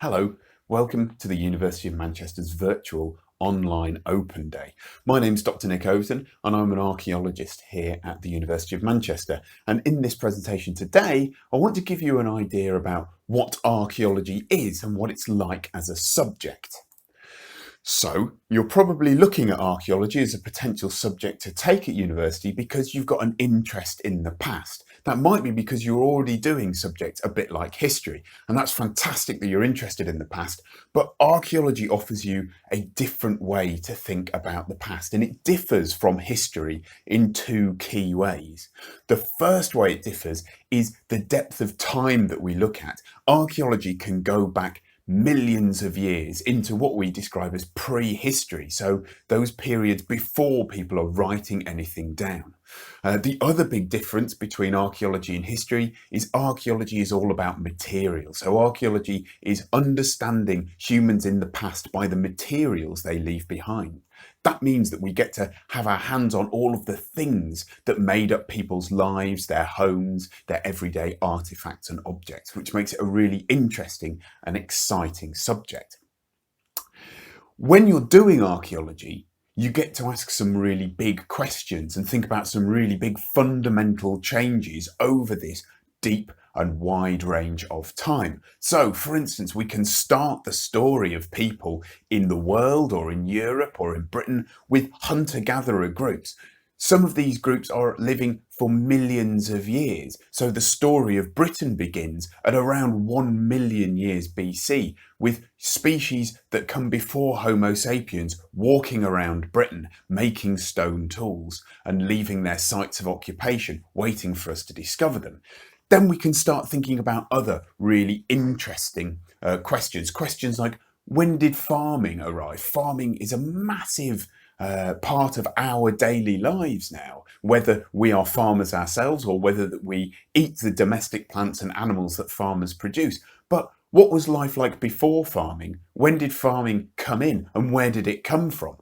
Hello, welcome to the University of Manchester's virtual online open day. My name's Dr. Nick Overton and I'm an archaeologist here at the University of Manchester. And in this presentation today, I want to give you an idea about what archaeology is and what it's like as a subject. So you're probably looking at archaeology as a potential subject to take at university because you've got an interest in the past. That might be because you're already doing subjects a bit like history, and that's fantastic that you're interested in the past, but archaeology offers you a different way to think about the past, and it differs from history in two key ways. The first way it differs is the depth of time that we look at. Archaeology can go back millions of years into what we describe as prehistory, so those periods before people are writing anything down. The other big difference between archaeology and history is archaeology is all about material. So archaeology is understanding humans in the past by the materials they leave behind. That means that we get to have our hands on all of the things that made up people's lives, their homes, their everyday artifacts and objects, which makes it a really interesting and exciting subject. When you're doing archaeology, you get to ask some really big questions and think about some really big fundamental changes over this deep and wide range of time. So, for instance, we can start the story of people in the world or in Europe or in Britain with hunter-gatherer groups. Some of these groups are living for millions of years. So the story of Britain begins at around 1 million years BC, with species that come before Homo sapiens walking around Britain, making stone tools and leaving their sites of occupation, waiting for us to discover them. Then we can start thinking about other really interesting questions like, when did farming arrive? Farming is a massive part of our daily lives now, whether we are farmers ourselves or whether that we eat the domestic plants and animals that farmers produce. But what was life like before farming? When did farming come in and where did it come from?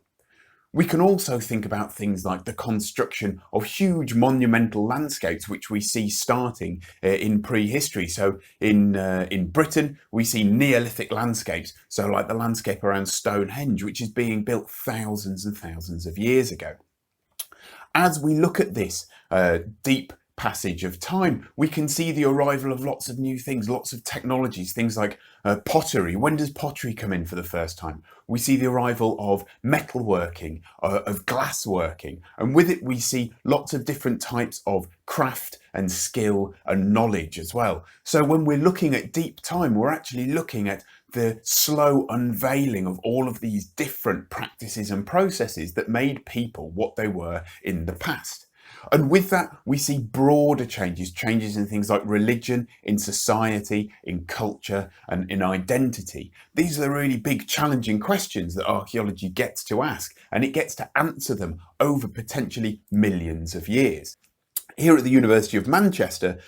We can also think about things like the construction of huge monumental landscapes, which we see starting in prehistory. So in Britain, we see Neolithic landscapes. So like the landscape around Stonehenge, which is being built thousands and thousands of years ago. As we look at this deep passage of time, we can see the arrival of lots of new things, lots of technologies, things like pottery. When does pottery come in for the first time? We see the arrival of metalworking, of glassworking, and with it we see lots of different types of craft and skill and knowledge as well. So when we're looking at deep time, we're actually looking at the slow unveiling of all of these different practices and processes that made people what they were in the past. And with that, we see broader changes in things like religion, in society, in culture, and in identity. These are the really big, challenging questions that archaeology gets to ask, and it gets to answer them over potentially millions of years. Here at the University of Manchester,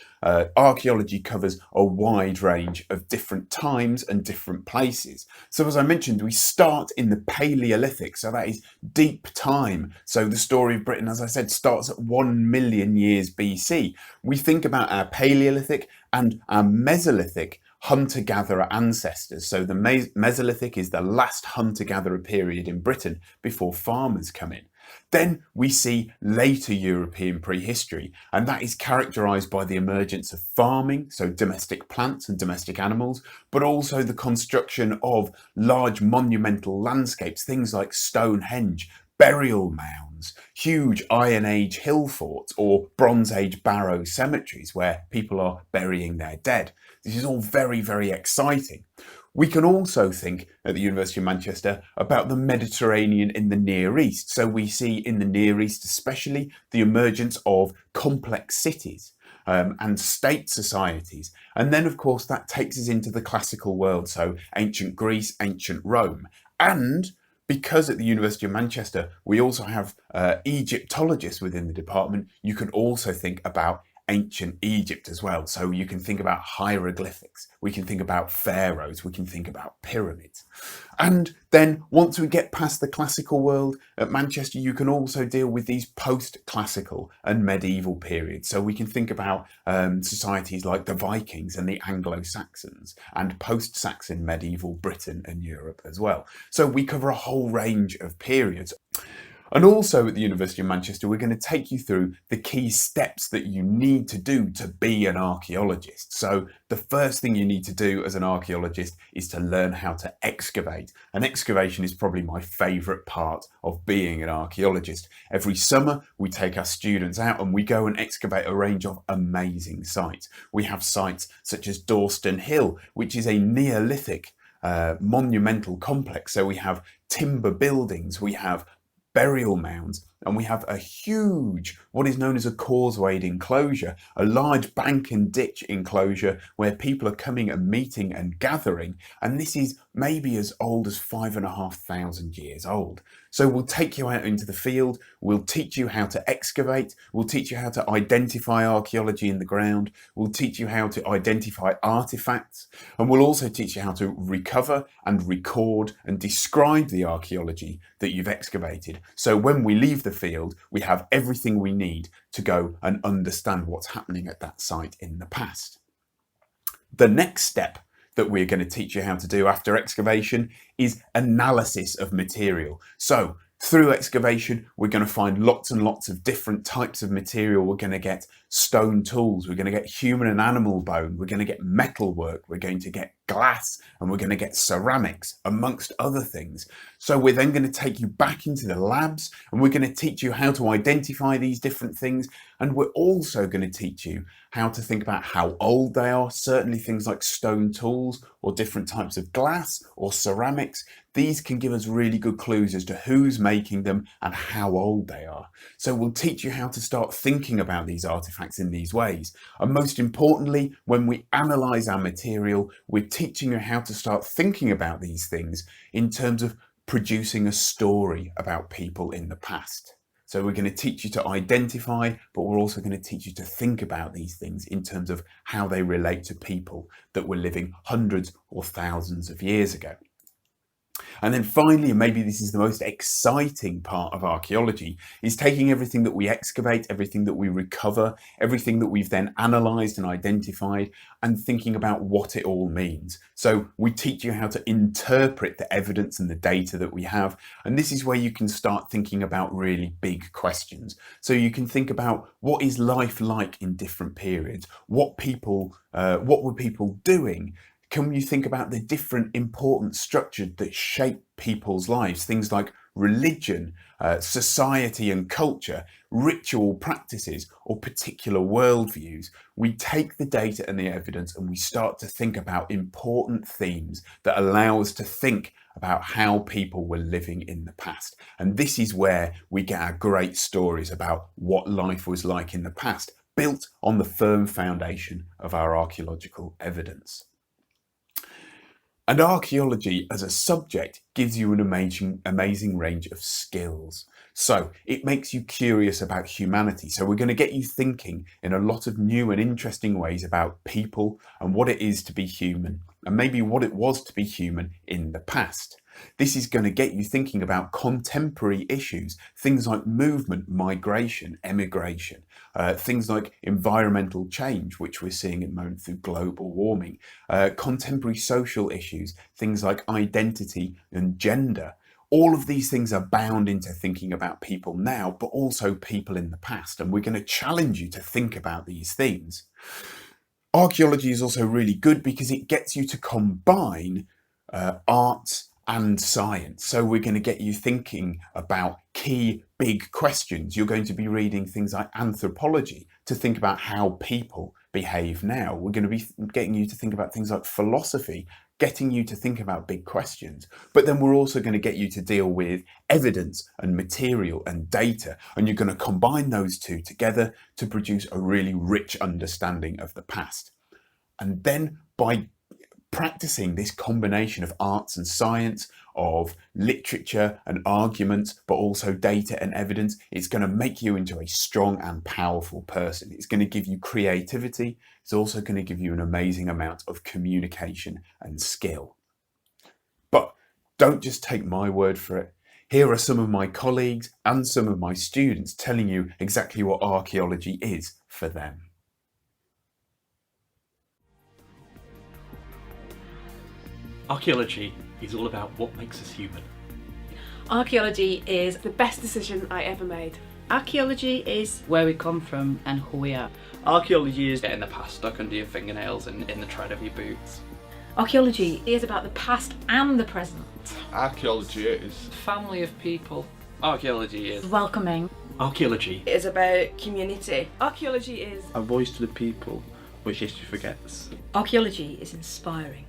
archaeology covers a wide range of different times and different places. So as I mentioned, we start in the Paleolithic, so that is deep time. So the story of Britain, as I said, starts at 1 million years BC. We think about our Paleolithic and our Mesolithic hunter-gatherer ancestors. So the Mesolithic is the last hunter-gatherer period in Britain before farmers come in. Then we see later European prehistory, and that is characterised by the emergence of farming, so domestic plants and domestic animals, but also the construction of large monumental landscapes, things like Stonehenge, burial mounds, huge Iron Age hill forts, or Bronze Age barrow cemeteries where people are burying their dead. This is all very, very exciting. We can also think at the University of Manchester about the Mediterranean in the Near East. So we see in the Near East especially the emergence of complex cities and state societies. And then of course that takes us into the classical world, so ancient Greece, ancient Rome. And because at the University of Manchester we also have Egyptologists within the department, you can also think about ancient Egypt as well. So you can think about hieroglyphics, we can think about pharaohs, we can think about pyramids. And then once we get past the classical world at Manchester, you can also deal with these post-classical and medieval periods. So we can think about societies like the Vikings and the Anglo-Saxons, and post-Saxon medieval Britain and Europe as well. So we cover a whole range of periods. And also at the University of Manchester, we're going to take you through the key steps that you need to do to be an archaeologist. So the first thing you need to do as an archaeologist is to learn how to excavate. And excavation is probably my favourite part of being an archaeologist. Every summer, we take our students out and we go and excavate a range of amazing sites. We have sites such as Dawston Hill, which is a Neolithic monumental complex. So we have timber buildings, we have burial mounds, and we have a huge, what is known as a causewayed enclosure, a large bank and ditch enclosure where people are coming and meeting and gathering. And this is maybe as old as 5,500 years old. So we'll take you out into the field, we'll teach you how to excavate, we'll teach you how to identify archaeology in the ground, we'll teach you how to identify artifacts, and we'll also teach you how to recover and record and describe the archaeology that you've excavated. So when we leave the field, we have everything we need to go and understand what's happening at that site in the past. The next step that we're going to teach you how to do after excavation is analysis of material. So through excavation, we're going to find lots and lots of different types of material. We're going to get stone tools, we're going to get human and animal bone, we're going to get metalwork, we're going to get glass, and we're going to get ceramics, amongst other things. So we're then going to take you back into the labs and we're going to teach you how to identify these different things. And we're also going to teach you how to think about how old they are, certainly things like stone tools or different types of glass or ceramics. These can give us really good clues as to who's making them and how old they are. So we'll teach you how to start thinking about these artifacts in these ways. And most importantly, when we analyze our material, we're teaching you how to start thinking about these things in terms of producing a story about people in the past. So we're going to teach you to identify, but we're also going to teach you to think about these things in terms of how they relate to people that were living hundreds or thousands of years ago. And then finally, and maybe this is the most exciting part of archaeology, is taking everything that we excavate, everything that we recover, everything that we've then analysed and identified, and thinking about what it all means. So we teach you how to interpret the evidence and the data that we have. And this is where you can start thinking about really big questions. So you can think about, what is life like in different periods? What were people doing? Can you think about the different important structures that shape people's lives? Things like religion, society and culture, ritual practices, or particular worldviews. We take the data and the evidence and we start to think about important themes that allow us to think about how people were living in the past. And this is where we get our great stories about what life was like in the past, built on the firm foundation of our archaeological evidence. And archaeology as a subject gives you an amazing range of skills. So it makes you curious about humanity. So we're going to get you thinking in a lot of new and interesting ways about people and what it is to be human, and maybe what it was to be human in the past. This is going to get you thinking about contemporary issues, things like movement, migration, emigration, things like environmental change, which we're seeing at the moment through global warming, contemporary social issues, things like identity and gender. All of these things are bound into thinking about people now, but also people in the past. And we're going to challenge you to think about these themes. Archaeology is also really good because it gets you to combine arts and science. So we're going to get you thinking about key big questions. You're going to be reading things like anthropology to think about how people behave now. We're going to be getting you to think about things like philosophy, getting you to think about big questions. But then we're also going to get you to deal with evidence and material and data, and you're going to combine those two together to produce a really rich understanding of the past. And then by practicing this combination of arts and science, of literature and arguments, but also data and evidence, it's going to make you into a strong and powerful person. It's going to give you creativity. It's also going to give you an amazing amount of communication and skill. But don't just take my word for it. Here are some of my colleagues and some of my students telling you exactly what archaeology is for them. Archaeology is all about what makes us human. Archaeology is the best decision I ever made. Archaeology is where we come from and who we are. Archaeology is getting the past stuck under your fingernails and in the tread of your boots. Archaeology is about the past and the present. Archaeology is Family of people. Archaeology is Welcoming. Archaeology It is about community. Archaeology is a voice to the people which history forgets. Archaeology is inspiring.